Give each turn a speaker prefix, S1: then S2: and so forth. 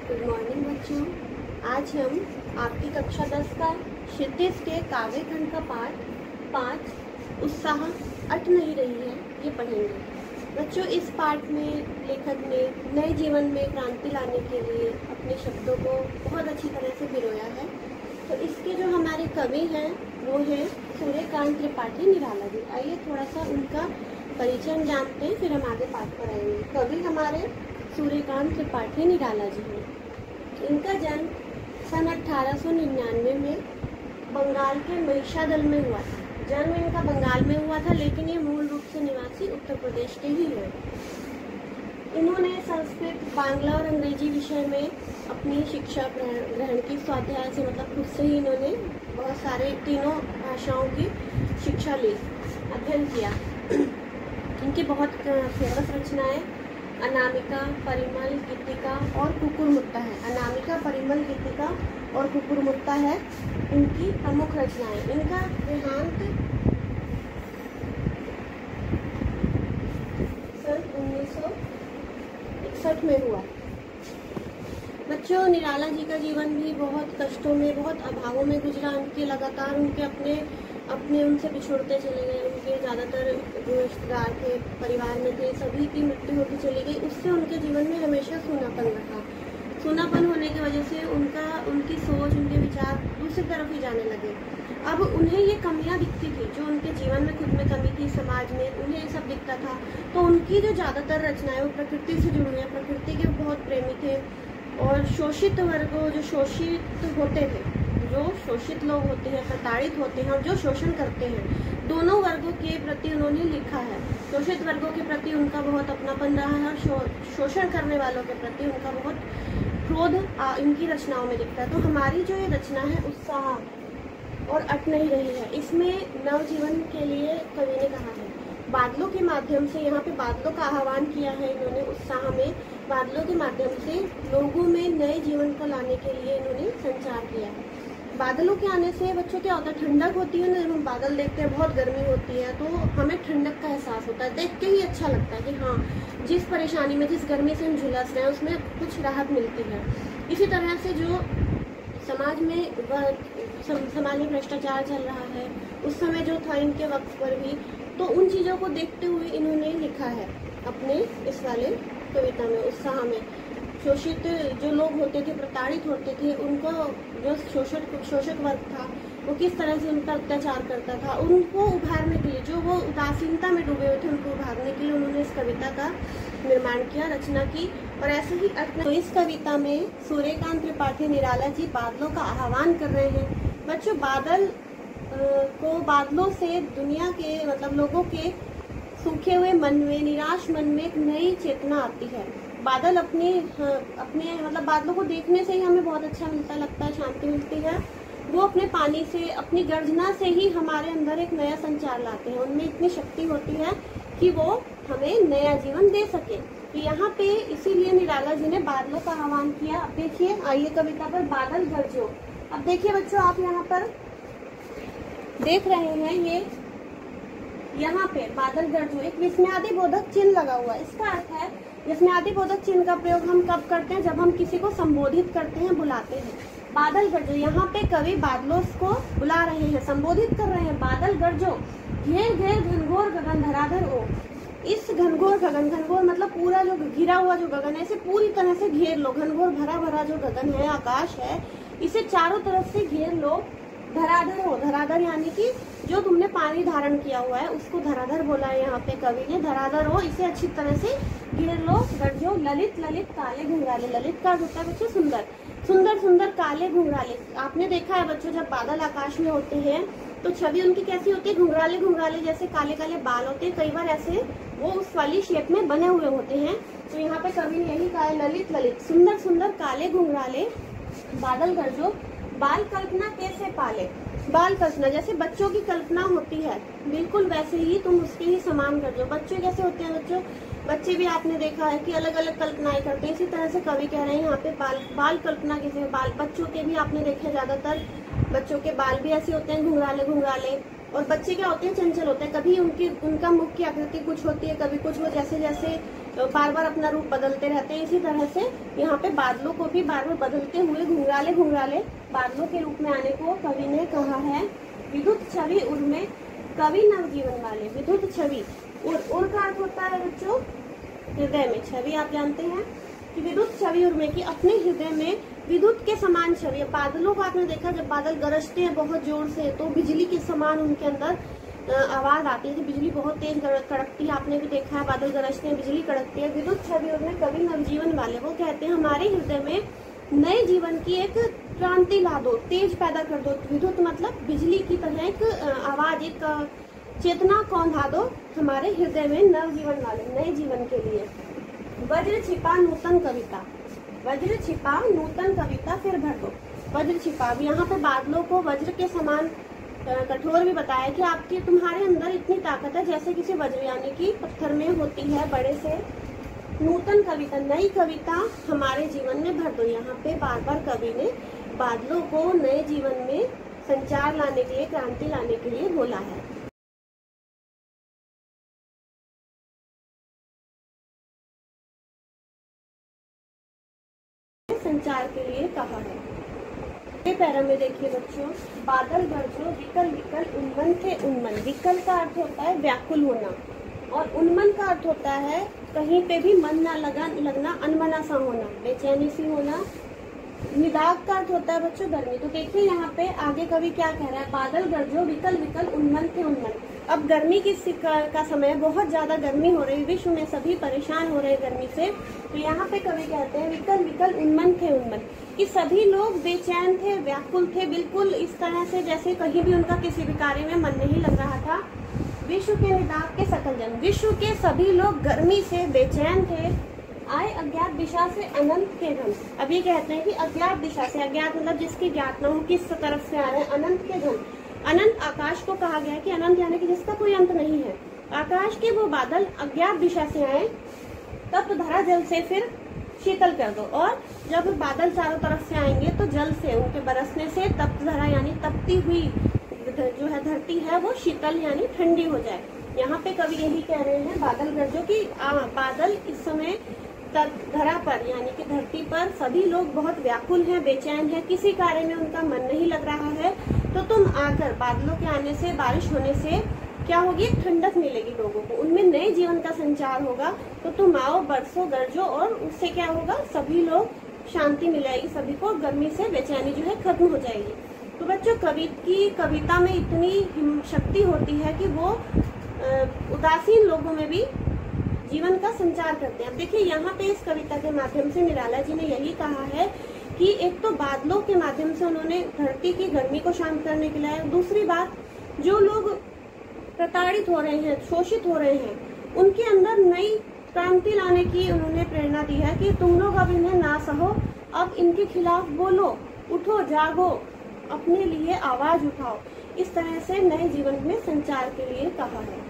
S1: Good morning बच्चों। आज हम आपकी कक्षा 10 का क्षितिज के काव्य खंड का पाठ 5 उत्साह अट नहीं रही है ये पढ़ेंगे। बच्चों, इस पाठ में लेखक ने नए जीवन में क्रांति लाने के लिए अपने शब्दों को बहुत अच्छी तरह से पिरोया है। तो इसके जो हमारे कवि हैं वो है सूर्यकांत त्रिपाठी निराला जी। आइए थोड़ा सा उनका परिचय हम जानते हैं, फिर हम आगे पाठ पर आएंगे। कवि हमारे सूर्यकांत त्रिपाठी निराला जी हैं। इनका जन्म सन 1899 में बंगाल के महिषादल में हुआ था। जन्म इनका बंगाल में हुआ था, लेकिन ये मूल रूप से निवासी उत्तर प्रदेश के ही हैं। इन्होंने संस्कृत, बांग्ला और अंग्रेजी विषय में अपनी शिक्षा ग्रहण की। स्वाध्याय से मतलब खुद से ही इन्होंने बहुत सारे तीनों भाषाओं की शिक्षा ली, अध्ययन किया। इनकी बहुत फेमस रचनाएं अनामिका, परिमल, गीतिका और कुकुरमुत्ता है। अनामिका, परिमल, गीतिका और कुकुरमुत्ता है इनकी प्रमुख रचनाएं। इनका देहांत सन 1961 में हुआ। बच्चों, निराला जी का जीवन भी बहुत कष्टों में, बहुत अभावों में गुजरा। उनके लगातार उनके अपने उनसे बिछुड़ते चले गए। उनके ज़्यादातर जो रिश्तेदार थे, परिवार में थे, सभी की मृत्यु होती चली गई। उससे उनके जीवन में हमेशा सूनापन रहा। सूनापन होने की वजह से उनकी सोच, उनके विचार दूसरी तरफ ही जाने लगे। अब उन्हें ये कमियां दिखती थी, जो उनके जीवन में खुद में कमी थी, समाज में उन्हें ये सब दिखता था। तो उनकी जो ज़्यादातर रचनाएं वो प्रकृति से जुड़ी हैं। प्रकृति के बहुत प्रेमी थे और शोषित वर्गों, जो शोषित होते थे, जो शोषित लोग होते हैं, प्रताड़ित होते हैं और जो शोषण करते हैं, दोनों वर्गों के प्रति उन्होंने लिखा है। शोषित वर्गों के प्रति उनका बहुत अपनापन रहा है और शोषण करने वालों के प्रति उनका बहुत क्रोध इनकी रचनाओं में दिखता है। तो हमारी जो ये रचना है उत्साह और अट नहीं रही है, इसमें नवजीवन के लिए कवि ने कहा है। बादलों के माध्यम से, यहाँ पे बादलों का आह्वान किया है इन्होंने उत्साह में। बादलों के माध्यम से लोगों में नए जीवन को लाने के लिए इन्होंने संचार किया है। बादलों के आने से बच्चों क्या होता है, ठंडक होती है ना। जब हम बादल देखते हैं, बहुत गर्मी होती है, तो हमें ठंडक का एहसास होता है। देख के ही अच्छा लगता है कि हाँ, जिस परेशानी में, जिस गर्मी से हम झुलस रहे हैं, उसमें कुछ राहत मिलती है। इसी तरह से जो समाज में भ्रष्टाचार चल रहा है, उस समय जो था इनके वक्त पर भी, तो उन चीज़ों को देखते हुए इन्होंने लिखा है अपने इस वाले कविता में, उत्साह में। शोषित जो लोग होते थे, प्रताड़ित होते थे, उनको जो शोषक वर्ग था वो किस तरह से उनका अत्याचार करता था, उनको उभारने के लिए, जो वो उदासीनता में डूबे हुए थे, उनको उभारने के लिए उन्होंने इस कविता का निर्माण किया, रचना की। और ऐसे ही तो इस कविता में सूर्यकांत त्रिपाठी निराला जी बादलों का आह्वान कर रहे हैं। बच्चों, बादलों से दुनिया के, मतलब लोगों के सूखे हुए मन में, निराश मन में एक नई चेतना आती है। बादल अपने मतलब बादलों को देखने से ही हमें बहुत अच्छा लगता है, शांति मिलती है। वो अपने पानी से, अपनी गर्जना से ही हमारे अंदर एक नया संचार लाते हैं। उनमें इतनी शक्ति होती है कि वो हमें नया जीवन दे सके। तो यहाँ पे इसीलिए निराला जी ने बादलों का आह्वान किया। अब देखिए, आइए कविता पर बादल गरजो। अब देखिए बच्चों, आप यहाँ पर देख रहे हैं, ये यहाँ पे बादल गरजो एक विस्मयादि बोधक चिन्ह लगा हुआ है। इसका अर्थ है, विस्मयादि बोधक चिन्ह का प्रयोग हम कब करते हैं, जब हम किसी को संबोधित करते हैं, बुलाते हैं। बादल गरजो, यहाँ पे कवि बादलों को बुला रहे हैं, संबोधित कर रहे हैं। बादल गरजो, घेर घेर घनघोर गगन धराधर ओ। इस घनघोर गगन, घनघोर मतलब पूरा जो घिरा हुआ जो गगन है, इसे पूरी तरह से घेर लो। घनघोर भरा भरा जो गगन है, आकाश है, इसे चारों तरफ से घेर लो। धराधर हो, धराधर यानी कि जो तुमने पानी धारण किया हुआ है उसको धराधर बोला है यहाँ पे कवि ने। धराधर हो, इसे अच्छी तरह से घेर लो। गरजो ललित ललित काले घुंघराले। ललित का होता है बच्चों सुंदर, सुंदर सुंदर काले घुंघराले। आपने देखा है बच्चों, जब बादल आकाश में होते हैं तो छवि उनकी कैसी होती है, घुंघराले घुंघराले, जैसे काले काले बाल होते हैं। कई बार ऐसे वो उस वाली शेप में बने हुए होते हैं। तो यहाँ पे कवि ने यही कहा है, ललित ललित सुंदर सुंदर काले घुंघराले बादल गरजो। बाल कल्पना कैसे पाले। बाल कल्पना जैसे बच्चों की कल्पना होती है, बिल्कुल वैसे ही तुम उसके ही समान कर दो। बच्चे कैसे होते हैं बच्चों, बच्चे भी आपने देखा है कि अलग अलग कल्पनाएं करते हैं। इसी तरह से कवि कह रहे हैं यहाँ पे बाल कल्पना कैसे, बाल बच्चों के भी आपने देखे, ज्यादातर बच्चों के बाल भी ऐसे होते हैं, घुंघराले घुंघराले। और बच्चे क्या होते हैं, चंचल होते हैं। कभी उनका मुख की आकृति कुछ होती है, कभी कुछ, वो जैसे जैसे बार बार अपना रूप बदलते रहते हैं। इसी तरह से यहाँ पे बादलों को भी बार बार बदलते हुए घुंघराले घुंघराले बादलों के रूप में आने को कवि ने कहा है। विद्युत छवि उर्मे कवि नवजीवन वाले। विद्युत छवि उर का अर्थ होता है बच्चों हृदय में। छवि आप जानते हैं कि विद्युत छवि उर्मे की अपने हृदय में विद्युत के समान छवि। बादलों को आपने देखा जब बादल गरजते हैं बहुत जोर से तो बिजली के समान उनके अंदर आवाज आती है कि बिजली बहुत तेज कड़कती है। आपने भी देखा है बादल गरजते हैं बिजली कड़कती है। विद्युत छवि उर्मे कवि नवजीवन वाले। वो कहते हैं हमारे हृदय में नए जीवन की एक क्रांति ला दो, तेज पैदा कर दो। विद्युत मतलब बिजली की तरह एक आवाज, एक चेतना कौंधा दो हमारे हृदय में नवजीवन वाले, नए जीवन के लिए। वज्र छिपा नूतन कविता। वज्र छिपा नूतन कविता फिर भर दो। वज्र छिपा, यहाँ पे बादलों को वज्र के समान कठोर भी बताया कि आपके तुम्हारे अंदर इतनी ताकत है जैसे किसी वज्र यानी कि पत्थर में होती है बड़े से। नूतन कविता, नई कविता हमारे जीवन में भर दो। यहाँ पे बार बार कवि ने बादलों को नए जीवन में संचार लाने के लिए, क्रांति लाने के लिए बोला है। संचार के लिए कहा है। पैरा में देखिए बच्चों, बादल गरजो विकल विकल उन्मन थे उन्मन। विकल का अर्थ होता है व्याकुल होना और उन्मन का अर्थ होता है कहीं पे भी मन ना लगना, अनमना सा होना, बेचैनी सी होना। निदाग का अर्थ होता है बच्चों गर्मी। तो देखिए यहाँ पे आगे कवि क्या कह रहा है, बादल गरजो विकल विकल उन्मन थे उन्मन। अब गर्मी का समय, बहुत ज्यादा गर्मी हो रही, विश्व में सभी परेशान हो रहे हैं गर्मी से। तो यहाँ पे कवि कहते हैं विकल विकल उन्मन थे उन्मन, कि सभी लोग बेचैन थे, व्याकुल थे, बिल्कुल इस तरह से जैसे कहीं भी उनका किसी भी कार्य में मन नहीं लग रहा था। विश्व के निदाग के सकल जन, विश्व के सभी लोग गर्मी से बेचैन थे। आए अज्ञात दिशा से अनंत के घन। अब ये कहते हैं कि अज्ञात दिशा से, अज्ञात मतलब जिसकी ज्ञात न हो, किस तरफ से आ रहे हैं, अनंत के घन। अनंत आकाश को कहा गया कि अनंत यानी कि जिसका कोई अंत नहीं है। आकाश के वो बादल अज्ञात दिशा से आए, तब धरा जल से फिर शीतल कर दो। और जब बादल चारों तरफ से आएंगे तो जल से, उनके बरसने से तप्त धरा यानी तपती हुई जो है धरती है वो शीतल यानी ठंडी हो जाए। यहाँ पे कवि यही कह रहे हैं बादल गरजो की बादल इस समय धरा पर यानी कि धरती पर सभी लोग बहुत व्याकुल हैं, बेचैन हैं, किसी कार्य में उनका मन नहीं लग रहा है। तो तुम आकर, बादलों के आने से, बारिश होने से क्या होगी, ठंडक मिलेगी लोगों को, उनमें नए जीवन का संचार होगा। तो तुम आओ, बरसो, गरजो और उससे क्या होगा, सभी लोग शांति मिलेगी, सभी को गर्मी से बेचैनी जो है खत्म हो जाएगी। तो बच्चों कवि की कविता में इतनी शक्ति होती है कि वो उदासीन लोगों में भी जीवन का संचार करते हैं। अब देखिए यहाँ पे इस कविता के माध्यम से निराला जी ने यही कहा है कि एक तो बादलों के माध्यम से उन्होंने धरती की गर्मी को शांत करने के लिए, दूसरी बात जो लोग प्रताड़ित हो रहे हैं, शोषित हो रहे हैं, उनके अंदर नई क्रांति लाने की उन्होंने प्रेरणा दी है कि तुम लोग अब इन्हें ना सहो, अब इनके खिलाफ बोलो, उठो, जागो, अपने लिए आवाज उठाओ। इस तरह से नए जीवन में संचार के लिए कहा है।